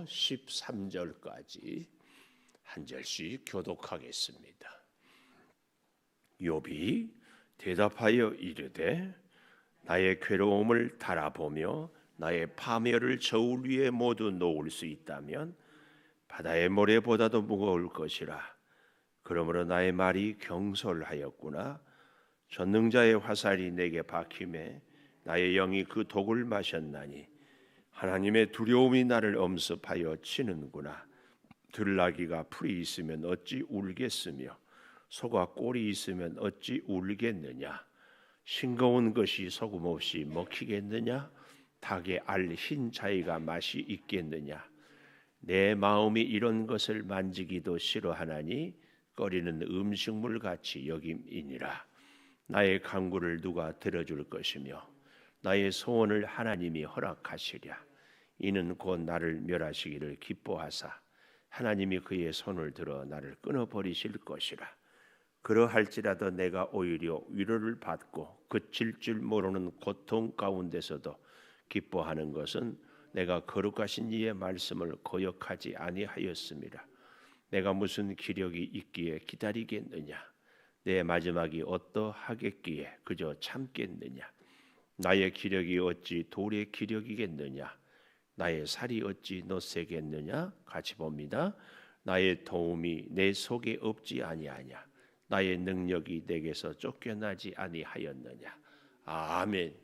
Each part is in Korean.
13절까지 한 절씩 교독하겠습니다. 욥이 대답하여 이르되 나의 괴로움을 달아보며 나의 파멸을 저울 위에 모두 놓을 수 있다면 바다의 모래보다도 무거울 것이라. 그러므로 나의 말이 경솔하였구나. 전능자의 화살이 내게 박힘에 나의 영이 그 독을 마셨나니 하나님의 두려움이 나를 엄습하여 치는구나. 들나귀가 풀이 있으면 어찌 울겠으며 소가 꼴이 있으면 어찌 울겠느냐. 싱거운 것이 소금 없이 먹히겠느냐. 닭의 알 흰 자이가 맛이 있겠느냐. 내 마음이 이런 것을 만지기도 싫어하나니 꺼리는 음식물 같이 여김이니라. 나의 간구를 누가 들어줄 것이며 나의 소원을 하나님이 허락하시랴. 이는 곧 나를 멸하시기를 기뻐하사 하나님이 그의 손을 들어 나를 끊어버리실 것이라. 그러할지라도 내가 오히려 위로를 받고 그칠 줄 모르는 고통 가운데서도 기뻐하는 것은 내가 거룩하신 이의 말씀을 거역하지 아니하였음이라. 내가 무슨 기력이 있기에 기다리겠느냐. 내 마지막이 어떠하겠기에 그저 참겠느냐. 나의 기력이 어찌 돌의 기력이겠느냐. 나의 살이 어찌 너세겠느냐. 같이 봅니다. 나의 도움이 내 속에 없지 아니하냐. 나의 능력이 내게서 쫓겨나지 아니하였느냐. 아멘.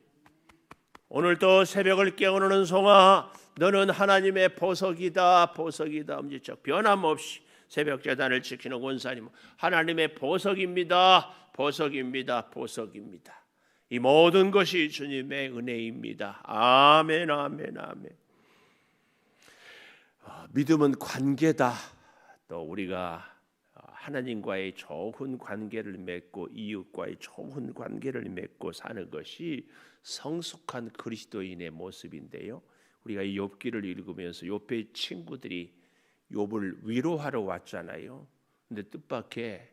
오늘도 새벽을 깨우는 송아, 너는 하나님의 보석이다. 보석이다. 엄지척 변함없이 새벽 제단을 지키는 권사님, 하나님의 보석입니다. 보석입니다. 보석입니다. 이 모든 것이 주님의 은혜입니다. 아멘, 아멘, 아멘. 믿음은 관계다. 또 우리가 하나님과의 좋은 관계를 맺고 이웃과의 좋은 관계를 맺고 사는 것이 성숙한 그리스도인의 모습인데요. 우리가 이 욥기를 읽으면서 욥의 친구들이 욥을 위로하러 왔잖아요. 근데 뜻밖의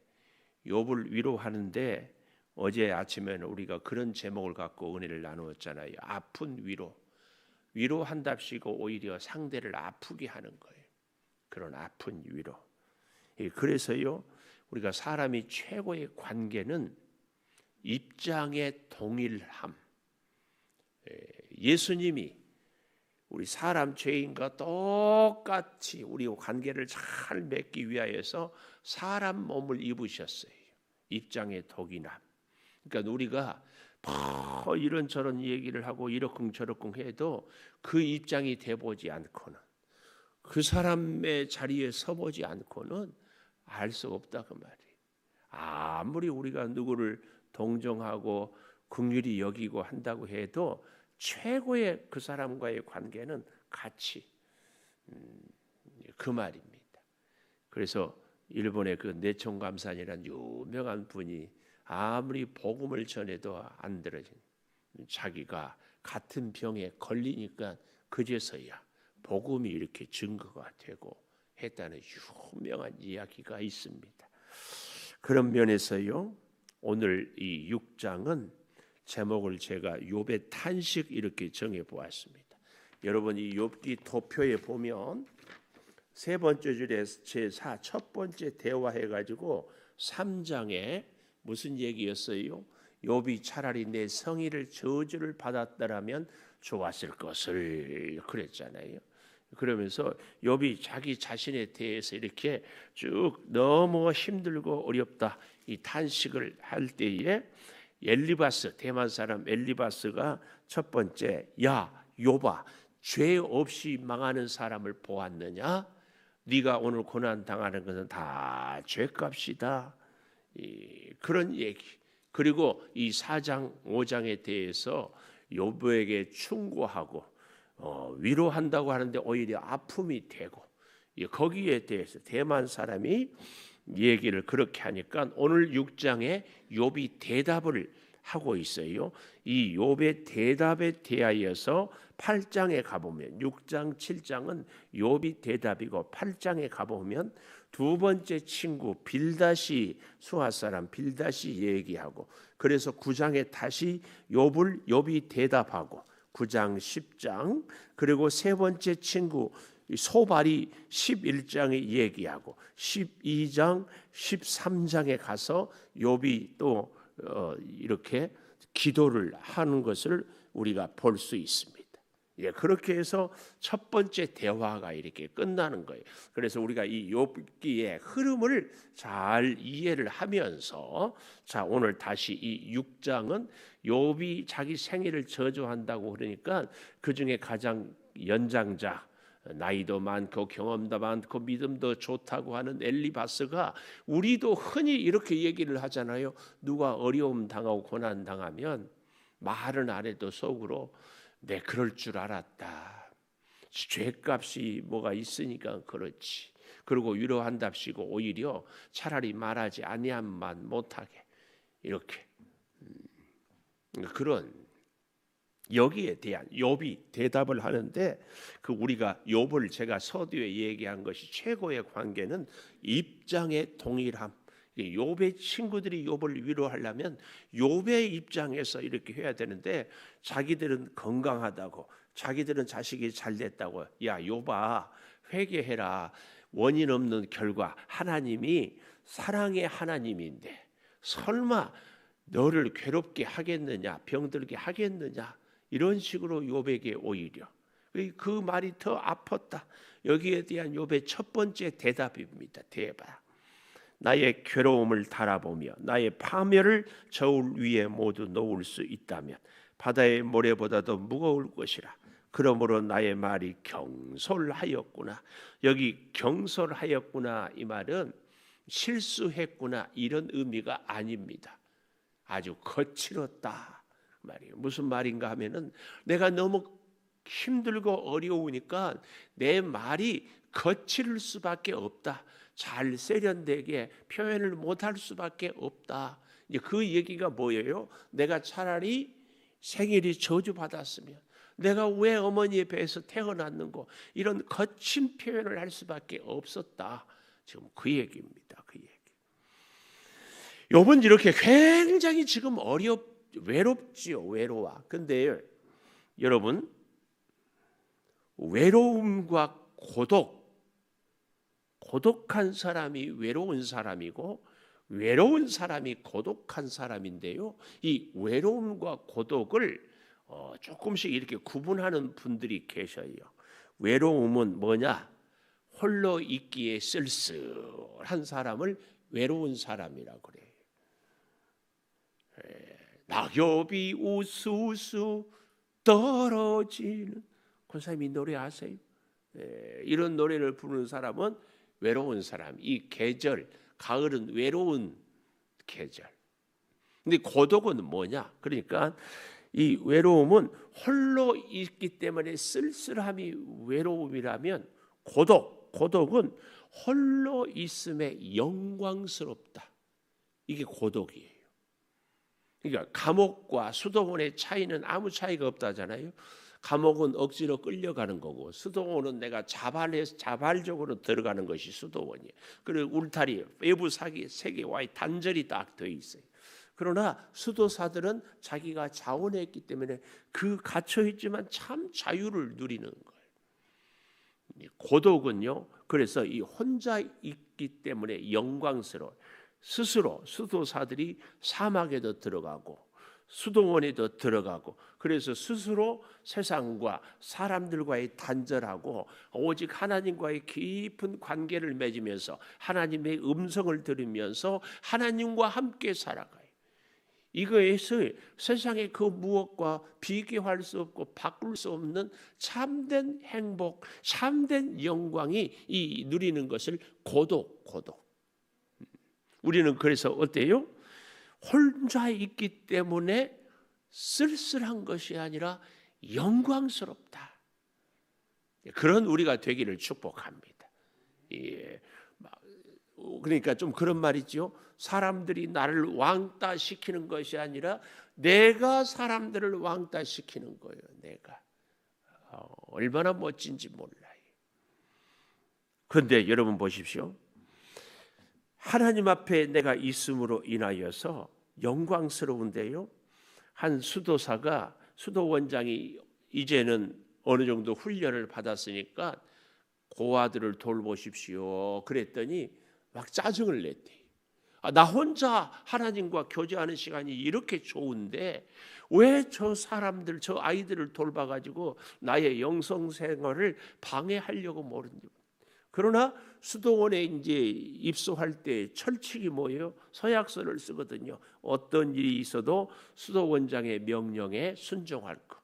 욥을 위로하는데 어제 아침에는 우리가 그런 제목을 갖고 은혜를 나누었잖아요. 아픈 위로. 위로한답시고 오히려 상대를 아프게 하는 거예요. 그런 아픈 위로. 그래서요, 우리가 사람이 최고의 관계는 입장의 동일함. 예수님이 우리 사람 죄인과 똑같이 우리 관계를 잘 맺기 위하여서 사람 몸을 입으셨어요. 입장의 동일함. 그러니까 우리가 이런저런 얘기를 하고 이러쿵저러쿵 해도 그 입장이 돼보지 않고는, 그 사람의 자리에 서보지 않고는 알 수 없다 그 말이에요. 아무리 우리가 누구를 동정하고 긍휼히 여기고 한다고 해도 최고의 그 사람과의 관계는 같이, 그 말입니다. 그래서 일본의 그 내총감산이라는 유명한 분이 아무리 복음을 전해도 안 들어진, 자기가 같은 병에 걸리니까 그제서야 복음이 이렇게 증거가 되고 했다는 유명한 이야기가 있습니다. 그런 면에서요, 오늘 이 6장은 제목을 제가 욥의 탄식 이렇게 정해 보았습니다. 여러분 이 욥기 도표에 보면 세 번째 줄에 첫 번째 대화해 가지고 3장에 무슨 얘기였어요? 욥이 차라리 내 성의를 저주를 받았더라면 좋았을 것을 그랬잖아요. 그러면서 욥이 자기 자신에 대해서 이렇게 쭉 너무 힘들고 어렵다 이 탄식을 할 때에 엘리바스, 대만 사람 엘리바스가 첫 번째, 야 욥아, 죄 없이 망하는 사람을 보았느냐? 네가 오늘 고난 당하는 것은 다 죄값이다. 그런 얘기. 그리고 이 4장 5장에 대해서 욥에게 충고하고 위로한다고 하는데 오히려 아픔이 되고, 거기에 대해서 대만 사람이 얘기를 그렇게 하니까 오늘 6장에 욥이 대답을 하고 있어요. 이 욥의 대답에 대하여서 8장에 가보면, 6장 7장은 욥이 대답이고 8장에 가보면 두 번째 친구 빌닷이, 수아 사람 빌닷이 얘기하고, 그래서 9장에 다시 욥이 대답하고 9장 10장, 그리고 세 번째 친구 소발이 11장에 얘기하고 12장, 13장에 가서 욥이 또 이렇게 기도를 하는 것을 우리가 볼 수 있습니다. 예, 그렇게 해서 첫 번째 대화가 이렇게 끝나는 거예요. 그래서 우리가 이 욥기의 흐름을 잘 이해를 하면서 자, 오늘 다시 이 6장은 욥이 자기 생애를 저주한다고 그러니까 그 중에 가장 연장자, 나이도 많고 경험도 많고 믿음도 좋다고 하는 엘리바스가, 우리도 흔히 이렇게 얘기를 하잖아요. 누가 어려움 당하고 고난 당하면 말은 안 해도 속으로 내 그럴 줄 알았다. 죄값이 뭐가 있으니까 그렇지. 그리고 위로한답시고 오히려 차라리 말하지 아니함만 못하게 이렇게 그런 여기에 대한 욥이 대답을 하는데, 그 우리가 욥을 제가 서두에 얘기한 것이 최고의 관계는 입장의 동일함. 욥의 친구들이 욥을 위로하려면 욥의 입장에서 이렇게 해야 되는데, 자기들은 건강하다고, 자기들은 자식이 잘 됐다고, 야 욥아 회개해라. 원인 없는 결과, 하나님이 사랑의 하나님인데 설마 너를 괴롭게 하겠느냐, 병들게 하겠느냐, 이런 식으로 욥에게 오히려 그 말이 더 아팠다. 여기에 대한 욥의 첫 번째 대답입니다. 대박. 나의 괴로움을 달아보며 나의 파멸을 저울 위에 모두 놓을 수 있다면 바다의 모래보다도 무거울 것이라. 그러므로 나의 말이 경솔하였구나. 여기 경솔하였구나 이 말은 실수했구나 이런 의미가 아닙니다. 아주 거칠었다 말이에요. 무슨 말인가 하면은 내가 너무 힘들고 어려우니까 내 말이 거칠 수밖에 없다. 잘 세련되게 표현을 못할 수밖에 없다. 이제 그 얘기가 뭐예요? 내가 차라리 생일이 저주받았으면 내가 왜 어머니의 배에서 태어났는고, 이런 거친 표현을 할 수밖에 없었다. 지금 그 얘기입니다. 그 얘기. 욥은 이렇게 굉장히 지금 외롭지요. 외로워. 근데 여러분, 외로움과 고독한 사람이 외로운 사람이고 외로운 사람이 고독한 사람인데요. 이 외로움과 고독을 조금씩 이렇게 구분하는 분들이 계셔요. 외로움은 뭐냐? 홀로 있기에 쓸쓸한 사람을 외로운 사람이라고 그래요. 낙엽이 우수수 떨어지는, 권사님이 노래 아세요? 이런 노래를 부르는 사람은 외로운 사람. 이 계절, 가을은 외로운 계절. 근데 고독은 뭐냐? 그러니까 이 외로움은 홀로 있기 때문에 쓸쓸함이 외로움이라면, 고독은 홀로 있음에 영광스럽다. 이게 고독이에요. 그러니까 감옥과 수도원의 차이는 아무 차이가 없다잖아요. 감옥은 억지로 끌려가는 거고 수도원은 내가 자발적으로 들어가는 것이 수도원이에요. 그리고 울타리, 외부 세계와의 단절이 딱 돼 있어요. 그러나 수도사들은 자기가 자원했기 때문에 그 갇혀 있지만 참 자유를 누리는 거예요. 고독은요, 그래서 이 혼자 있기 때문에 영광스러워. 스스로 수도사들이 사막에도 들어가고 수도원에도 들어가고, 그래서 스스로 세상과 사람들과의 단절하고 오직 하나님과의 깊은 관계를 맺으면서 하나님의 음성을 들으면서 하나님과 함께 살아가요. 이거에서 세상의 그 무엇과 비교할 수 없고 바꿀 수 없는 참된 행복, 참된 영광이 이 누리는 것을 고독. 우리는 그래서 어때요? 혼자 있기 때문에 쓸쓸한 것이 아니라 영광스럽다. 그런 우리가 되기를 축복합니다. 예. 그러니까 좀 그런 말이죠. 사람들이 나를 왕따 시키는 것이 아니라 내가 사람들을 왕따 시키는 거예요. 내가 얼마나 멋진지 몰라요. 그런데 여러분 보십시오. 하나님 앞에 내가 있음으로 인하여서 영광스러운데요. 한 수도사가, 수도원장이 이제는 어느 정도 훈련을 받았으니까 고아들을 돌보십시오. 그랬더니 막 짜증을 냈대. 나 혼자 하나님과 교제하는 시간이 이렇게 좋은데 왜 저 사람들, 저 아이들을 돌봐가지고 나의 영성 생활을 방해하려고 모르는지. 그러나 수도원에 이제 입소할 때 철칙이 뭐예요? 서약서를 쓰거든요. 어떤 일이 있어도 수도원장의 명령에 순종할 것.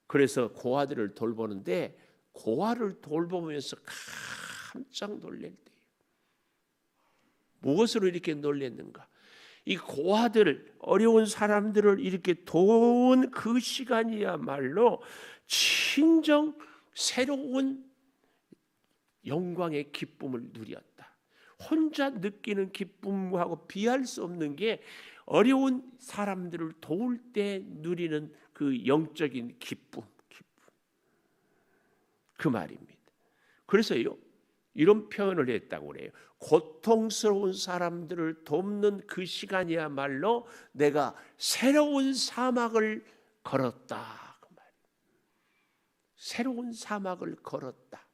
그래서 고아들을 돌보는데 고아를 돌보면서 깜짝 놀랄 때 무엇으로 이렇게 놀랐는가? 이 고아들, 어려운 사람들을 이렇게 도운 그 시간이야말로 진정 새로운 영광의 기쁨을 누렸다. 혼자 느끼는 기쁨하고 비할 수 없는 게 어려운 사람들을 도울 때 누리는 그 영적인 기쁨. 그 말입니다. 그래서요, 이런 표현을 했다고 그래요. 고통스러운 사람들을 돕는 그 시간이야말로 내가 새로운 사막을 걸었다. 그 말. 새로운 사막을 걸었다.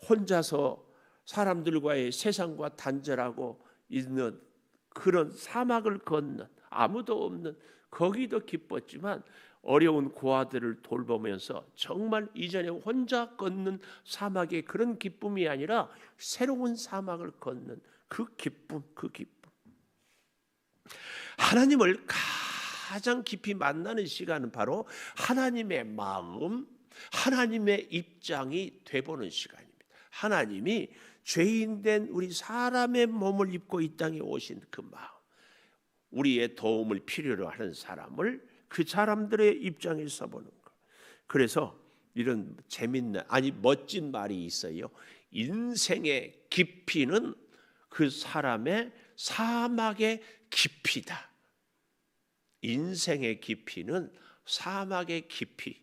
혼자서 사람들과의 세상과 단절하고 있는 그런 사막을 걷는 아무도 없는 거기도 기뻤지만 어려운 고아들을 돌보면서 정말 이전에 혼자 걷는 사막의 그런 기쁨이 아니라 새로운 사막을 걷는 그 기쁨, 그 기쁨. 하나님을 가장 깊이 만나는 시간은 바로 하나님의 마음, 하나님의 입장이 돼보는 시간입니다. 하나님이 죄인된 우리 사람의 몸을 입고 이 땅에 오신 그 마음, 우리의 도움을 필요로 하는 사람을 그 사람들의 입장에서 보는 것. 그래서 이런 재밌는 멋진 말이 있어요. 인생의 깊이는 그 사람의 사막의 깊이다. 인생의 깊이는 사막의 깊이.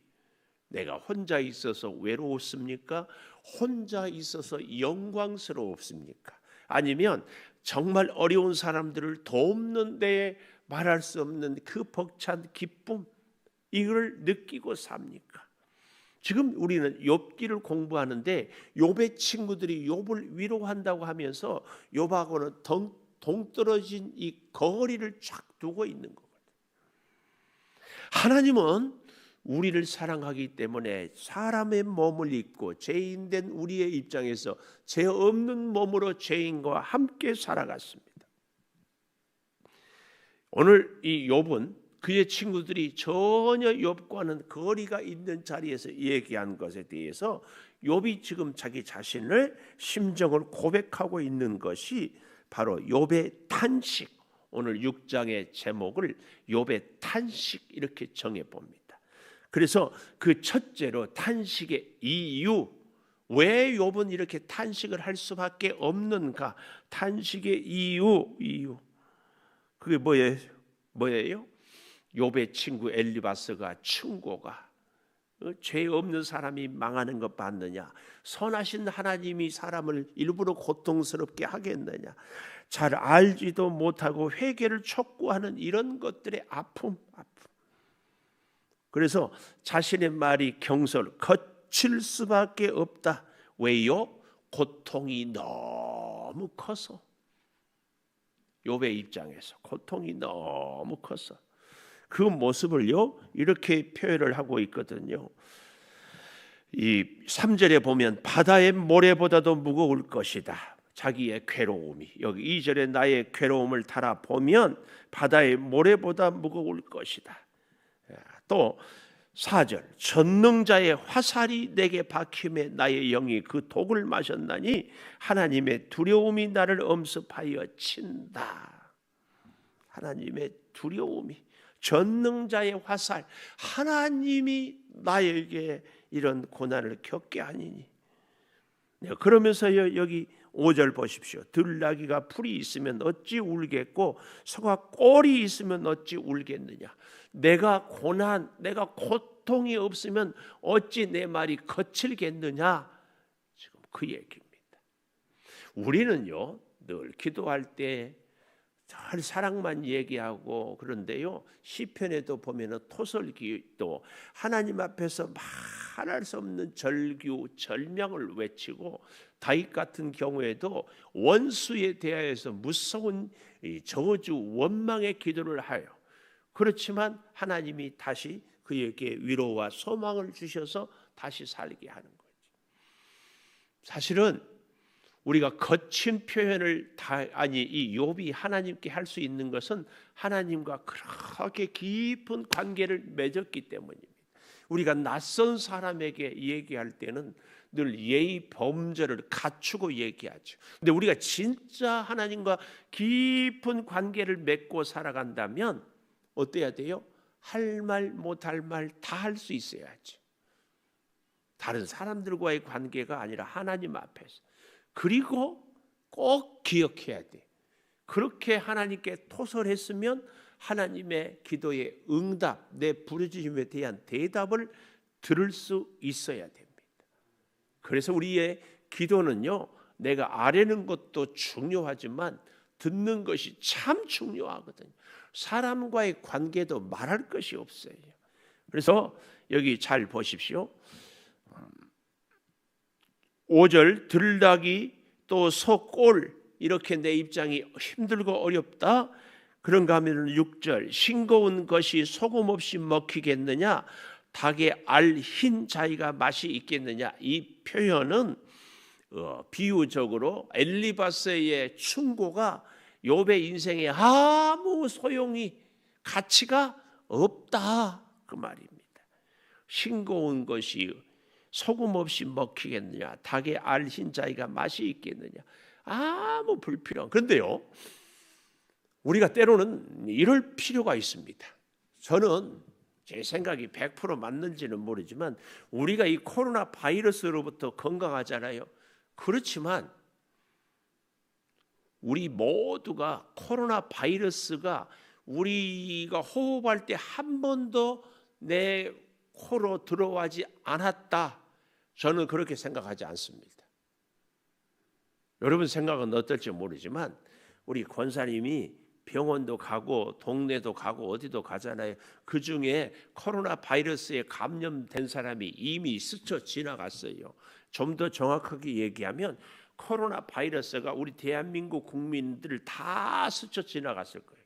내가 혼자 있어서 외로웠습니까? 혼자 있어서 영광스러웠습니까? 아니면 정말 어려운 사람들을 돕는 데에 말할 수 없는 그 벅찬 기쁨, 이걸 느끼고 삽니까? 지금 우리는 욥기를 공부하는데 욥의 친구들이 욥을 위로한다고 하면서 욥하고는 동떨어진 이 거리를 쫙 두고 있는 거거든요. 하나님은 우리를 사랑하기 때문에 사람의 몸을 입고 죄인된 우리의 입장에서 죄 없는 몸으로 죄인과 함께 살아갔습니다. 오늘 이 욥은 그의 친구들이 전혀 욥과는 거리가 있는 자리에서 얘기한 것에 대해서 욥이 지금 자기 자신을 심정을 고백하고 있는 것이 바로 욥의 탄식. 오늘 6장의 제목을 욥의 탄식 이렇게 정해 봅니다. 그래서 그 첫째로 탄식의 이유, 왜 욥은 이렇게 탄식을 할 수밖에 없는가? 탄식의 이유. 그게 뭐예요? 욥의 친구 엘리바스가 충고가 죄 없는 사람이 망하는 것 봤느냐? 선하신 하나님이 사람을 일부러 고통스럽게 하겠느냐? 잘 알지도 못하고 회개를 촉구하는 이런 것들의 아픔. 그래서 자신의 말이 거칠 수밖에 없다. 왜요? 고통이 너무 커서. 욥의 입장에서 고통이 너무 커서 그 모습을요 이렇게 표현을 하고 있거든요. 이 3절에 보면 바다의 모래보다도 무거울 것이다. 자기의 괴로움이, 여기 2절에 나의 괴로움을 달아보면 바다의 모래보다 무거울 것이다. 또 4절 전능자의 화살이 내게 박힘에 나의 영이 그 독을 마셨나니 하나님의 두려움이 나를 엄습하여 친다. 하나님의 두려움이, 전능자의 화살, 하나님이 나에게 이런 고난을 겪게 하니니. 그러면서요 여기 5절 보십시오. 들나귀가 풀이 있으면 어찌 울겠고 소가 꼴이 있으면 어찌 울겠느냐. 내가 고통이 없으면 어찌 내 말이 거칠겠느냐. 지금 그 얘기입니다. 우리는요 늘 기도할 때 늘 사랑만 얘기하고 그런데요, 시편에도 보면은 토설기도 하나님 앞에서 말할 수 없는 절규 절명을 외치고, 다윗 같은 경우에도 원수에 대하여서 무서운 저주 원망의 기도를 하여, 그렇지만 하나님이 다시 그에게 위로와 소망을 주셔서 다시 살게 하는 거죠. 사실은 우리가 거친 표현을 이 욥이 하나님께 할 수 있는 것은 하나님과 그렇게 깊은 관계를 맺었기 때문입니다. 우리가 낯선 사람에게 얘기할 때는 늘 예의 범절을 갖추고 얘기하죠. 근데 우리가 진짜 하나님과 깊은 관계를 맺고 살아간다면 어때야 돼요? 할 말 못할 말 다 할 수 있어야지. 다른 사람들과의 관계가 아니라 하나님 앞에서. 그리고 꼭 기억해야 돼. 그렇게 하나님께 토설했으면 하나님의 기도의 응답, 내 부르짖음에 대한 대답을 들을 수 있어야 됩니다. 그래서 우리의 기도는요, 내가 아뢰는 것도 중요하지만 듣는 것이 참 중요하거든요. 사람과의 관계도 말할 것이 없어요. 그래서 여기 잘 보십시오. 5절 들락이 또 소꼴, 이렇게 내 입장이 힘들고 어렵다. 그런가 하면 6절 싱거운 것이 소금 없이 먹히겠느냐, 닭의 알 흰 자위가 맛이 있겠느냐. 이 표현은 비유적으로 엘리바스의 충고가 욥의 인생에 아무 소용이 가치가 없다 그 말입니다. 싱거운 것이 소금 없이 먹히겠느냐, 닭의 알 흰 자위가 맛이 있겠느냐, 아무 불필요한. 그런데요, 우리가 때로는 이럴 필요가 있습니다. 저는 제 생각이 100% 맞는지는 모르지만 우리가 이 코로나 바이러스로부터 건강하잖아요. 그렇지만 우리 모두가 코로나 바이러스가 우리가 호흡할 때 한 번도 내 코로 들어가지 않았다, 저는 그렇게 생각하지 않습니다. 여러분 생각은 어떨지 모르지만 우리 권사님이 병원도 가고 동네도 가고 어디도 가잖아요. 그 중에 코로나 바이러스에 감염된 사람이 이미 스쳐 지나갔어요. 좀 더 정확하게 얘기하면 코로나 바이러스가 우리 대한민국 국민들을 다 스쳐 지나갔을 거예요.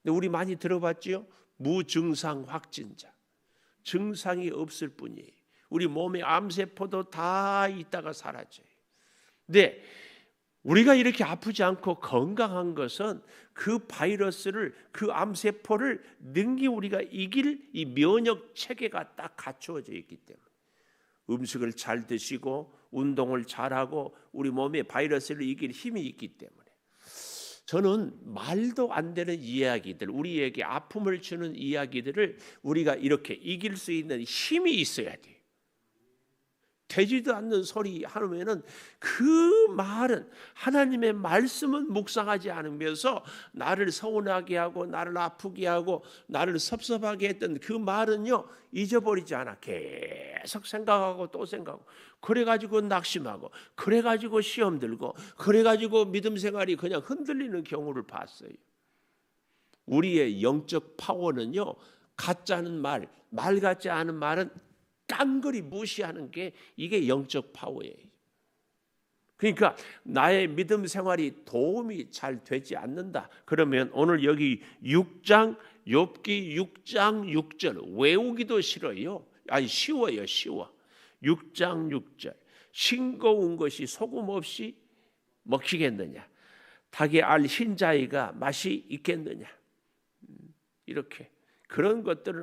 근데 우리 많이 들어봤지요? 무증상 확진자. 증상이 없을 뿐이에요. 우리 몸에 암세포도 다 있다가 사라져요. 근데 우리가 이렇게 아프지 않고 건강한 것은 그 바이러스를, 그 암세포를 능히 우리가 이길 이 면역 체계가 딱 갖추어져 있기 때문에, 음식을 잘 드시고 운동을 잘하고 우리 몸에 바이러스를 이길 힘이 있기 때문에, 저는 말도 안 되는 이야기들, 우리에게 아픔을 주는 이야기들을 우리가 이렇게 이길 수 있는 힘이 있어야 돼요. 되지도 않는 소리 하면은 그 말은, 하나님의 말씀은 묵상하지 않으면서 나를 서운하게 하고 나를 아프게 하고 나를 섭섭하게 했던 그 말은요, 잊어버리지 않아. 계속 생각하고 또 생각하고, 그래가지고 낙심하고, 그래가지고 시험 들고, 그래가지고 믿음 생활이 그냥 흔들리는 경우를 봤어요. 우리의 영적 파워는요, 가짜는 말 같지 않은 말은 깡그리 무시하는 게 이게 영적 파워예요. 그러니까 나의 믿음 생활이 도움이 잘 되지 않는다. 그러면 오늘 여기 6장, 욥기 6장 6절 외우기도 싫어요. 아니 쉬워요, 쉬워. 6장 6절 싱거운 것이 소금 없이 먹히겠느냐, 닭의 알 흰 자위가 맛이 있겠느냐. 이렇게 그런 것들은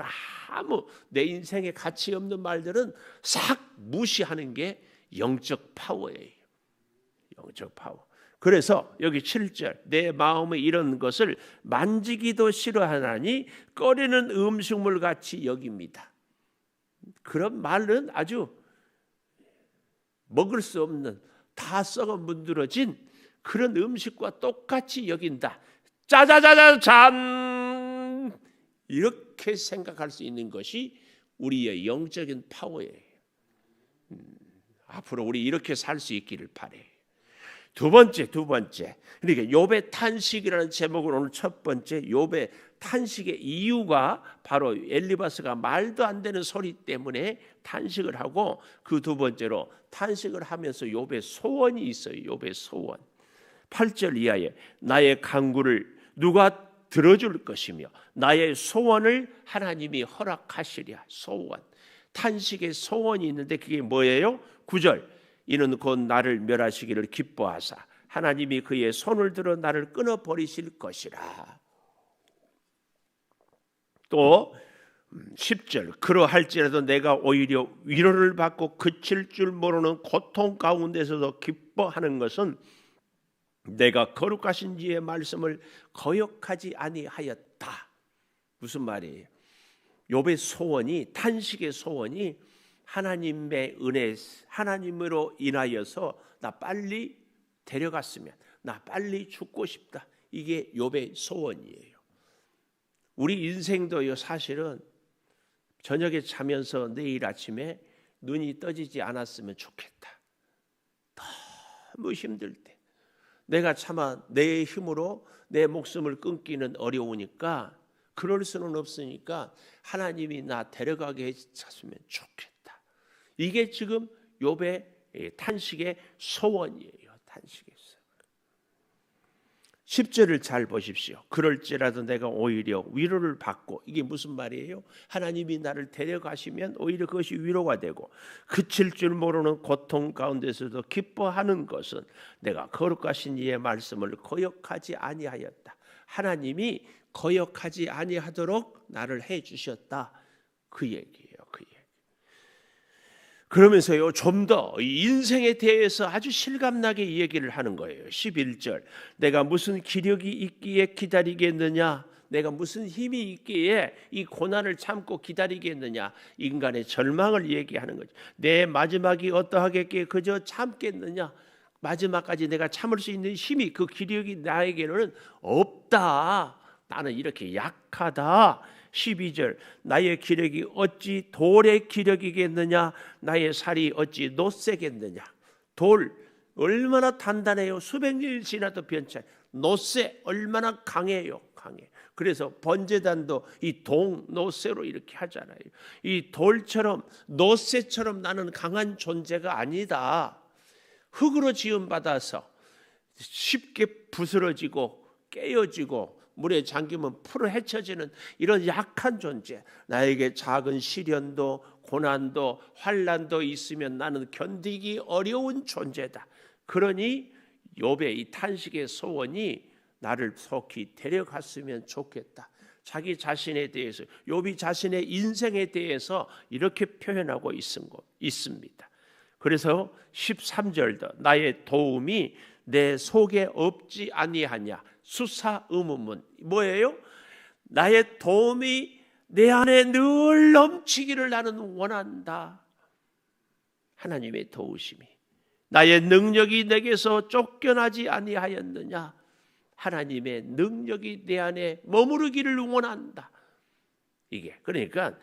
아무 내 인생에 가치 없는 말들은 싹 무시하는 게 영적 파워예요. 영적 파워. 그래서 여기 7절 내 마음에 이런 것을 만지기도 싫어하나니 꺼리는 음식물 같이 여깁니다. 그런 말은 아주 먹을 수 없는, 다 썩어 문드러진 그런 음식과 똑같이 여긴다. 짜자자자잔! 이렇게 생각할 수 있는 것이 우리의 영적인 파워예요. 앞으로 우리 이렇게 살 수 있기를 바래요. 두 번째. 그러니까 욥의 탄식이라는 제목으로 오늘 첫 번째 욥의 탄식의 이유가 바로 엘리바스가 말도 안 되는 소리 때문에 탄식을 하고, 그 두 번째로 탄식을 하면서 욥의 소원이 있어요. 욥의 소원. 8절 이하에 나의 간구를 누가 들어줄 것이며 나의 소원을 하나님이 허락하시랴. 소원. 탄식의 소원이 있는데 그게 뭐예요? 9절. 이는 곧 나를 멸하시기를 기뻐하사 하나님이 그의 손을 들어 나를 끊어버리실 것이라. 또 10절. 그러할지라도 내가 오히려 위로를 받고 그칠 줄 모르는 고통 가운데서도 기뻐하는 것은 내가 거룩하신 이의 말씀을 거역하지 아니하였다. 무슨 말이에요? 욥의 소원이, 탄식의 소원이 하나님의 은혜, 하나님으로 인하여서 나 빨리 데려갔으면, 나 빨리 죽고 싶다. 이게 욥의 소원이에요. 우리 인생도요, 사실은 저녁에 자면서 내일 아침에 눈이 떠지지 않았으면 좋겠다. 너무 힘들 때, 내가 차마 내 힘으로 내 목숨을 끊기는 어려우니까, 그럴 수는 없으니까 하나님이 나 데려가게 했으면 좋겠다. 이게 지금 욥의 탄식의 소원이에요. 탄식의 소원. 10절을 잘 보십시오. 그럴지라도 내가 오히려 위로를 받고, 이게 무슨 말이에요? 하나님이 나를 데려가시면 오히려 그것이 위로가 되고, 그칠 줄 모르는 고통 가운데서도 기뻐하는 것은 내가 거룩하신 이의 말씀을 거역하지 아니하였다. 하나님이 거역하지 아니하도록 나를 해주셨다. 그 얘기예요. 그 얘기. 그러면서요, 좀 더 인생에 대해서 아주 실감나게 이 얘기를 하는 거예요. 11절. 내가 무슨 기력이 있기에 기다리겠느냐? 내가 무슨 힘이 있기에 이 고난을 참고 기다리겠느냐? 인간의 절망을 얘기하는 거죠. 내 마지막이 어떠하겠기에 그저 참겠느냐? 마지막까지 내가 참을 수 있는 힘이, 그 기력이 나에게는 없다. 나는 이렇게 약하다. 12절. 나의 기력이 어찌 돌의 기력이겠느냐? 나의 살이 어찌 놋새겠느냐? 돌 얼마나 단단해요. 수백 년 지나도 변치 않아요. 놋새 얼마나 강해요. 강해. 그래서 번제단도 이 놋새로 이렇게 하잖아요. 이 돌처럼, 놋새처럼 나는 강한 존재가 아니다. 흙으로 지음받아서 쉽게 부스러지고 깨어지고 물에 잠기면 풀어 헤쳐지는 이런 약한 존재. 나에게 작은 시련도 고난도 환난도 있으면 나는 견디기 어려운 존재다. 그러니 욥의 이 탄식의 소원이 나를 속히 데려갔으면 좋겠다. 자기 자신에 대해서, 욥이 자신의 인생에 대해서 이렇게 표현하고 있습니다. 그래서 13절도 나의 도움이 내 속에 없지 아니하냐. 수사 의문문. 뭐예요? 나의 도움이 내 안에 늘 넘치기를 나는 원한다. 하나님의 도우심이. 나의 능력이 내게서 쫓겨나지 아니하였느냐. 하나님의 능력이 내 안에 머무르기를 원한다. 이게 그러니까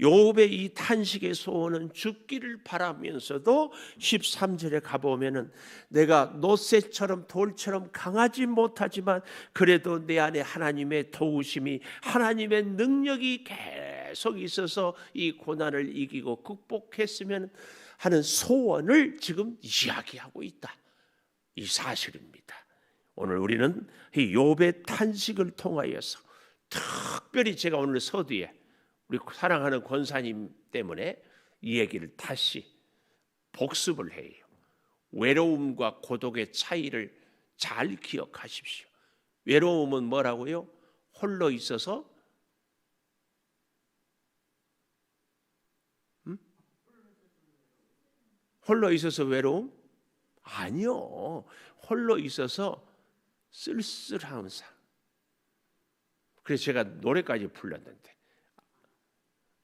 욥의 이 탄식의 소원은 죽기를 바라면서도 13절에 가보면은 내가 놋새처럼 돌처럼 강하지 못하지만 그래도 내 안에 하나님의 도우심이, 하나님의 능력이 계속 있어서 이 고난을 이기고 극복했으면 하는 소원을 지금 이야기하고 있다. 이 사실입니다. 오늘 우리는 이 욥의 탄식을 통하여서, 특별히 제가 오늘 서두에 우리 사랑하는 권사님 때문에 이 얘기를 다시 복습을 해요. 외로움과 고독의 차이를 잘 기억하십시오. 외로움은 뭐라고요? 홀로 있어서 홀로 있어서 외로움? 아니요. 홀로 있어서 쓸쓸한 삶. 그래서 제가 노래까지 불렀는데,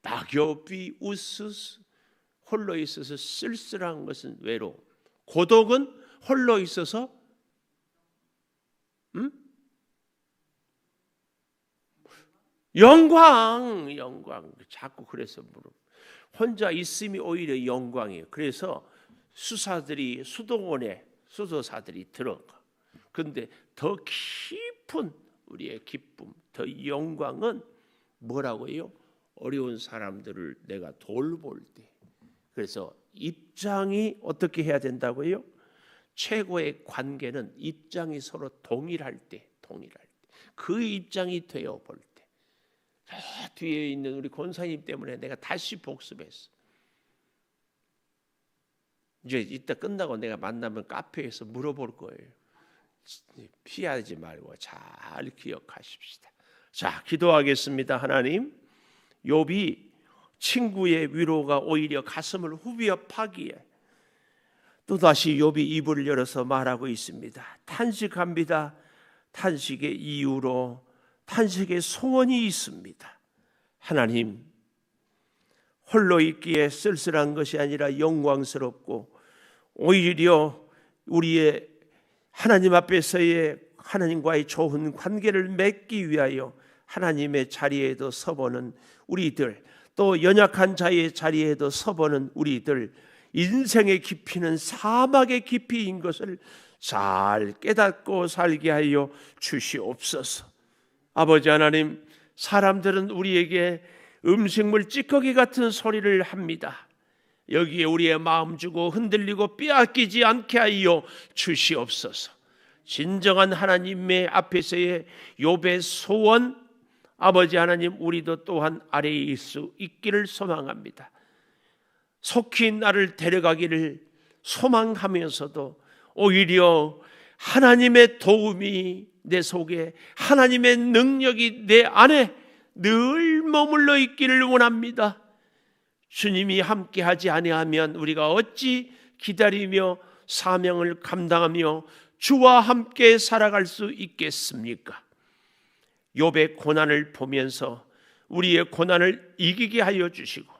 낙엽이 우스스, 홀로 있어서 쓸쓸한 것은 외로움. 고독은 홀로 있어서 영광. 자꾸 그래서 혼자 있음이 오히려 영광이에요. 그래서 수사들이 수동원에 수도사들이 들어가. 근데 더 깊은 우리의 기쁨, 더 영광은 뭐라고요? 어려운 사람들을 내가 돌볼 때. 그래서 입장이 어떻게 해야 된다고요? 최고의 관계는 입장이 서로 동일할 때, 그 입장이 되어 볼 때. 뒤에 있는 우리 권사님 때문에 내가 다시 복습했어. 이제 이따 끝나고 내가 만나면 카페에서 물어볼 거예요. 피하지 말고 잘 기억하십시다. 자, 기도하겠습니다. 하나님, 욥이 친구의 위로가 오히려 가슴을 후벼 파기에 또다시 욥이 입을 열어서 말하고 있습니다. 탄식합니다. 탄식의 이유로 탄식의 소원이 있습니다. 하나님, 홀로 있기에 쓸쓸한 것이 아니라 영광스럽고 오히려 우리의 하나님 앞에서의 하나님과의 좋은 관계를 맺기 위하여 하나님의 자리에도 서보는 우리들, 또 연약한 자의 자리에도 서보는 우리들, 인생의 깊이는 사막의 깊이인 것을 잘 깨닫고 살게 하여 주시옵소서. 아버지 하나님, 사람들은 우리에게 음식물 찌꺼기 같은 소리를 합니다. 여기에 우리의 마음 주고 흔들리고 빼앗기지 않게 하여 주시옵소서. 진정한 하나님의 앞에서의 욥의 소원, 아버지 하나님, 우리도 또한 아래에 있을 수 있기를 소망합니다. 속히 나를 데려가기를 소망하면서도 오히려 하나님의 도움이 내 속에, 하나님의 능력이 내 안에 늘 머물러 있기를 원합니다. 주님이 함께하지 아니하면 우리가 어찌 기다리며 사명을 감당하며 주와 함께 살아갈 수 있겠습니까? 욥의 고난을 보면서 우리의 고난을 이기게 하여 주시고,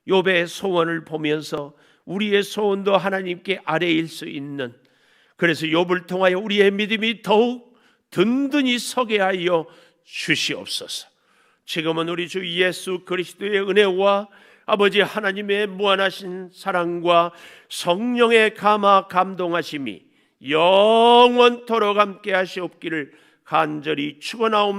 욥의 소원을 보면서 우리의 소원도 하나님께 아래일 수 있는, 그래서 욥을 통하여 우리의 믿음이 더욱 든든히 서게 하여 주시옵소서. 지금은 우리 주 예수 그리스도의 은혜와 아버지 하나님의 무한하신 사랑과 성령의 감화 감동하심이 영원토록 함께 하시옵기를 간절히 축원하옵나이다.